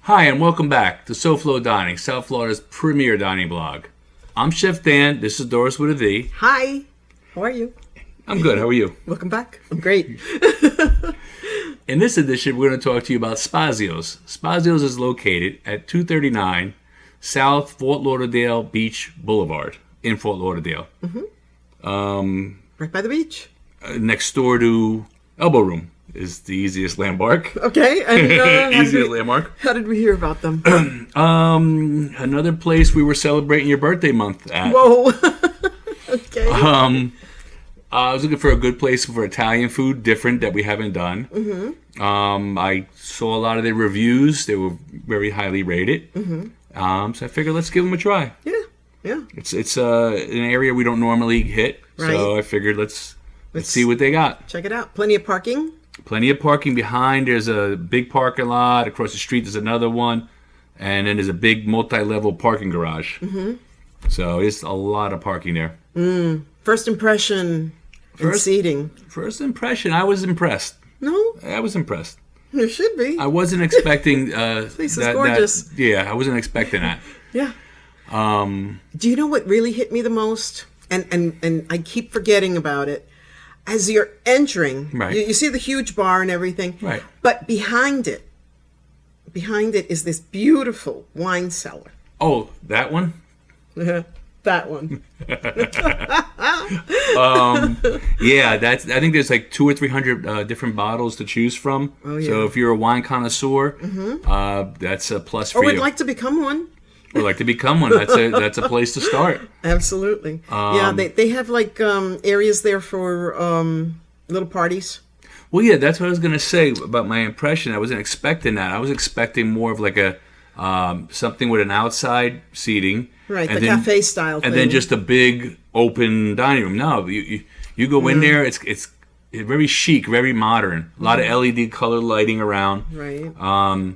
Hi, and welcome back to SoFloDining, South Florida's premier dining blog. I'm Chef Dan. This is Doris with a V. Hi. How are you? I'm good. How are you? Welcome back. I'm great. In this edition, we're going to talk to you about Spazio's. Spazio's is located at 239 South Fort Lauderdale Beach Boulevard in Fort Lauderdale. Right by the beach. Next door to Elbow Room is the easiest landmark. Okay. And Easiest landmark. how did we hear about them? Another place we were celebrating your birthday month at. Whoa. Okay. I was looking for a good place for Italian food, different that we haven't done. I saw a lot of their reviews; they were very highly rated. So I figured let's give them a try. Yeah. It's an area we don't normally hit, so I figured let's see what they got. Check it out. Plenty of parking. Plenty of parking behind. There's a big parking lot across the street. There's another one, and then there's a big multi-level parking garage. So it's a lot of parking there. First impression and seating. First impression, I was impressed. No? I was impressed. You should be. I wasn't expecting place is gorgeous. I wasn't expecting that. Yeah. Do you know what really hit me the most? And I keep forgetting about it. As you're entering, Right. you see the huge bar and everything. Right. But behind it is this beautiful wine cellar. Oh, that one? That one. Yeah, I think there's like 200 or 300 different bottles to choose from. Oh, yeah. So if you're a wine connoisseur, that's a plus for Or you. would like to become one. Would like to become one. That's a place to start. Absolutely. Yeah, they have like areas there for little parties. Well, yeah, that's what I was gonna say about my impression. I wasn't expecting that. I was expecting more of like a something with an outside seating, Right, and the cafe style and thing. then just a big open dining room. No, you go in there. It's very chic, very modern. A lot of LED color lighting around. Right.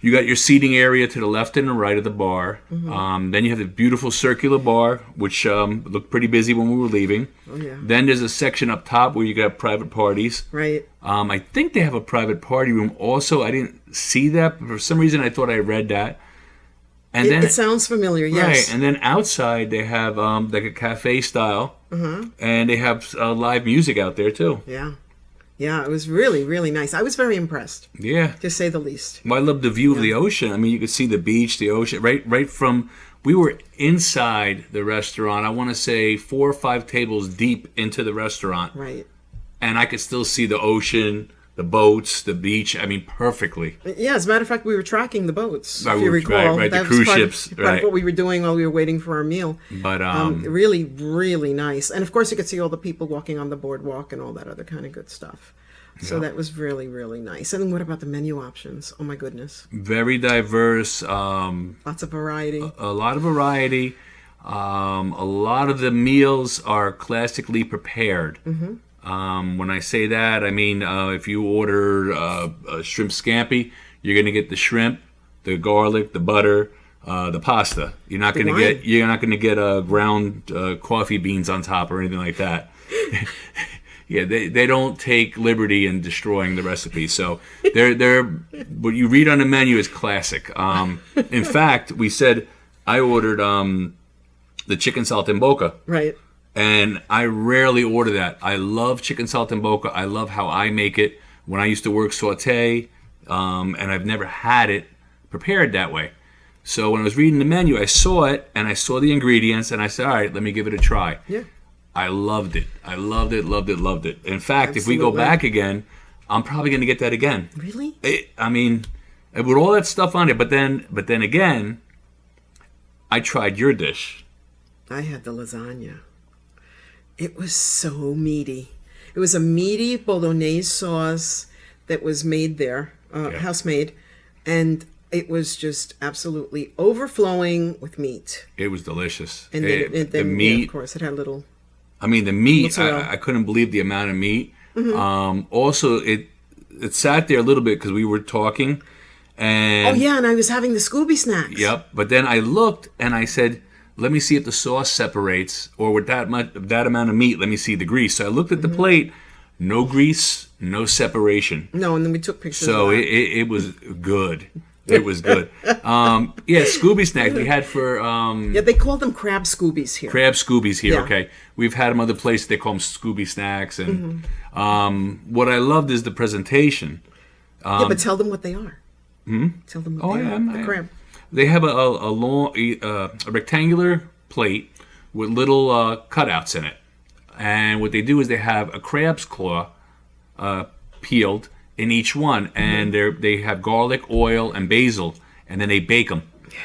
You got your seating area to the left and the right of the bar. Then you have the beautiful circular bar, which looked pretty busy when we were leaving. Oh, yeah. Then there's a section up top where you got private parties. Right. I think they have a private party room also. I didn't see that, but for some reason I thought I read that. And then It sounds familiar, yes. right, and then outside they have like a cafe style, and they have live music out there too. Yeah. Yeah, it was really, really nice. I was very impressed, Yeah. to say the least. Well, I love the view of the ocean. I mean, you could see the beach, the ocean, right from. We were inside the restaurant. I want to say 4 or 5 tables deep into the restaurant, Right. and I could still see the ocean, the boats, the beach. I mean, perfectly. Yeah, as a matter of fact, we were tracking the boats, Right, if you recall. right, the That was cruise part ships, of right. what we were doing while we were waiting for our meal. But Really, really nice. And of course, you could see all the people walking on the boardwalk and all that other kind of good stuff. So that was really, really nice. And what about the menu options? Oh, my goodness. very diverse. Lots of variety. A lot of variety. A lot of the meals are classically prepared. When I say that, I mean if you order a shrimp scampi, you're going to get the shrimp, the garlic, the butter, the pasta. You're not going to get ground coffee beans on top or anything like that. Yeah, they don't take liberty in destroying the recipe. So they're what you read on the menu is classic. In fact, I ordered the chicken saltimbocca. Right. And I rarely order that. I love chicken saltimbocca. I love how I make it. When I used to work saute, and I've never had it prepared that way. So when I was reading the menu, I saw it, and I saw the ingredients, and I said, all right, let me give it a try. Yeah. I loved it. I loved it, loved it, loved it. In fact, if we go Absolutely. back again, I'm probably going to get that again. Really? I mean, with all that stuff on it, but then again, I tried your dish. I had the lasagna. It was so meaty. It was a meaty bolognese sauce that was made there, house made, and it was just absolutely overflowing with meat. It was delicious. And then, the meat, yeah, of course, it had a little. I mean, the meat, Mozzarella. I couldn't believe the amount of meat. Also, it sat there a little bit because we were talking. And Oh, yeah, and I was having the Scooby snacks. Yep. But then I looked and I said, let me see if the sauce separates, or with that amount of meat, let me see the grease. So I looked at the plate, no grease, no separation. No, and then we took pictures So of that. it was good. It was good. Yeah, Scooby snack we had for Yeah, they call them crab Scoobies here. crab Scoobies here. Yeah. Okay, we've had them other places. They call them Scooby snacks, and what I loved is the presentation. Yeah, but tell them what they are. Tell them what they are. The crab. They have a long, a rectangular plate with little cutouts in it, and what they do is they have a crab's claw peeled in each one, and they have garlic, oil, and basil, and then they bake them. Yeah.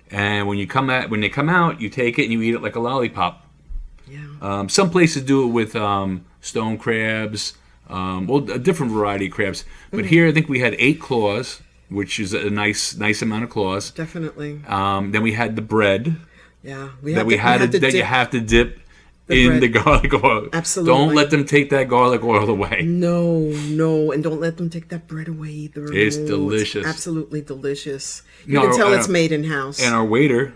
And when they come out, you take it and you eat it like a lollipop. Yeah. Some places do it with stone crabs, a different variety of crabs. But here, I think we had 8 claws, which is a nice amount of claws. Definitely. Then we had the bread. Yeah. You have to dip in the garlic oil. Absolutely. Don't let them take that garlic oil away. No, and don't let them take that bread away either. It's delicious. It's absolutely delicious. You can tell it's made in house. And our waiter,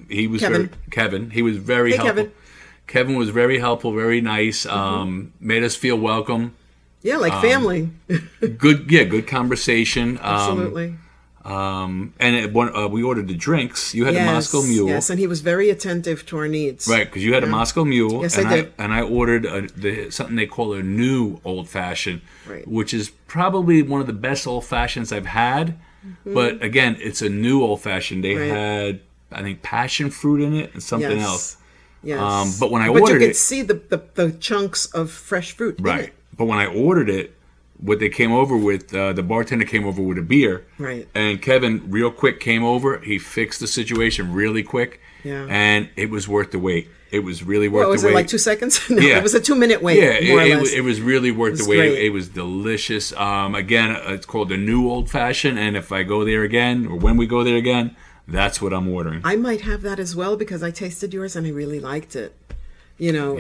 he was Kevin. He was very helpful. Kevin was very helpful, very nice. Made us feel welcome. Yeah, like family. Good conversation. Absolutely. We ordered the drinks. You had a Moscow Mule. Yes, and he was very attentive to our needs. Right, because you had a Moscow Mule. Yes, I did. And I ordered something they call a new old fashioned, right, which is probably one of the best old fashions I've had. But again, it's a new old fashioned. They had, I think, passion fruit in it and something else. Yes. But when I ordered it, you could see the chunks of fresh fruit. Right. In it. But when I ordered it, what they came over with, the bartender came over with a beer. Right. And Kevin, real quick, came over. He fixed the situation really quick. Yeah. And it was worth the wait. It was really worth the wait. Was it like 2 seconds? No, yeah. It was a 2-minute wait. Yeah, more or less. It was really worth the wait. Great. It was delicious. Again, it's called the New Old Fashioned. And if I go there again, or when we go there again, that's what I'm ordering. I might have that as well because I tasted yours and I really liked it.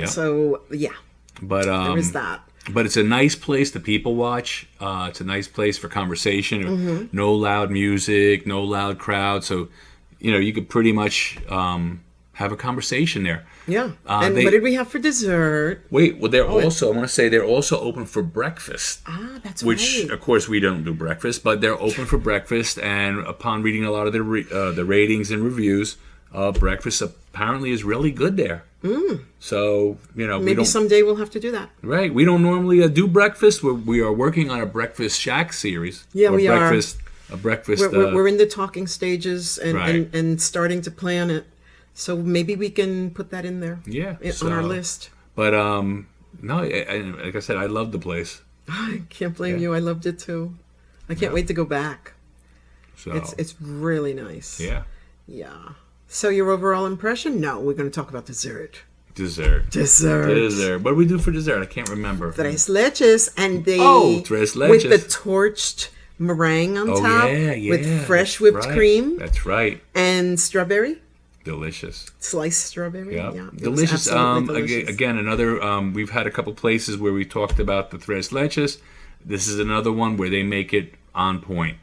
So yeah. But there is that. But it's a nice place to people watch. It's a nice place for conversation. No loud music, no loud crowd. So, you could pretty much have a conversation there. Yeah. And what did we have for dessert? Wait, well, I want to say they're also open for breakfast. Ah, that's which, right. of course, we don't do breakfast, but they're open for breakfast. And upon reading a lot of the ratings and reviews, breakfast apparently is really good there. So, maybe someday we'll have to do that. Right. We don't normally do breakfast. We are working on a Breakfast Shack series. Yeah, we are. A breakfast. We're in the talking stages Right. and starting to plan it. So maybe we can put that in there. Yeah. On our list. But, no, like I said, I love the place. I can't blame you. I loved it too. I can't wait to go back. So It's really nice. Yeah. Yeah. So your overall impression? No, we're going to talk about dessert. Dessert. Dessert. What do we do for dessert? I can't remember. Tres leches. And tres leches. With the torched meringue on top. Yeah. With fresh whipped cream. That's right. And strawberry. Delicious. Sliced strawberry. Yep. Yeah. Delicious. Delicious. Again, another, we've had a couple places where we talked about the tres leches. This is another one where they make it on point.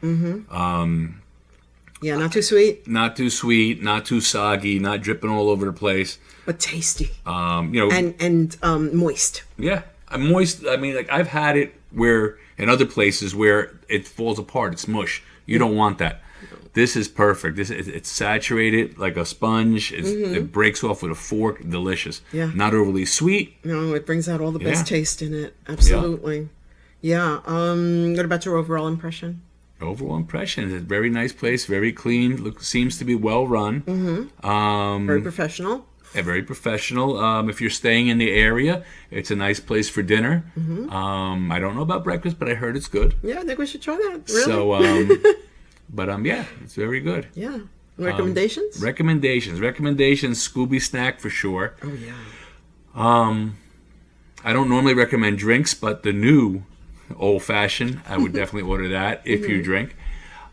Yeah, not too sweet. Not too sweet, not too soggy, not dripping all over the place. But tasty. And moist. Yeah. Moist. I mean, like I've had it where in other places where it falls apart, it's mush. You don't want that. This is perfect. It's saturated like a sponge. It breaks off with a fork. Delicious. Yeah. Not overly sweet. No, it brings out all the best taste in it. Absolutely. Yeah. What about your overall impression? Overall impression. It's a very nice place. Very clean. Seems to be well run. Very professional. Very professional. If you're staying in the area, it's a nice place for dinner. I don't know about breakfast, but I heard it's good. Yeah, I think we should try that. Really? So, yeah, it's very good. Yeah. Recommendations? Recommendations. Scooby snack for sure. Oh yeah. I don't normally recommend drinks, but the new old fashioned, I would definitely order that if you drink.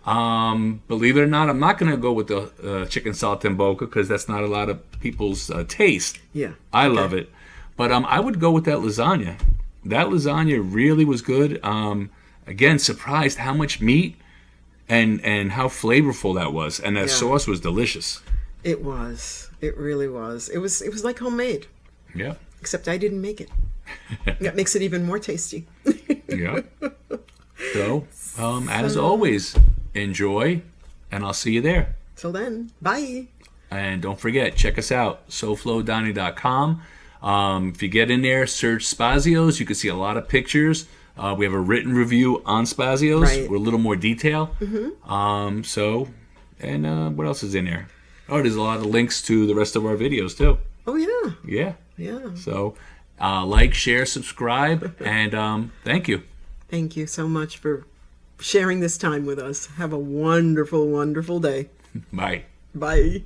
Believe it or not, I'm not going to go with the chicken saltimbocca because that's not a lot of people's taste. Yeah. I love it. But I would go with that lasagna. That lasagna really was good. Again, surprised how much meat and how flavorful that was. And that sauce was delicious. It was. It really was. It was like homemade. Yeah. Except I didn't make it. That makes it even more tasty. Yeah. So, as always, enjoy, and I'll see you there. Till then, bye. And don't forget, check us out, SoFloDining.com. If you get in there, search Spazio's, you can see a lot of pictures. We have a written review on Spazio's Right. with a little more detail. What else is in there? Oh, there's a lot of links to the rest of our videos, too. Oh, yeah. Yeah. Yeah. So, like, share, subscribe, and thank you. Thank you so much for sharing this time with us. Have a wonderful, wonderful day. Bye. Bye.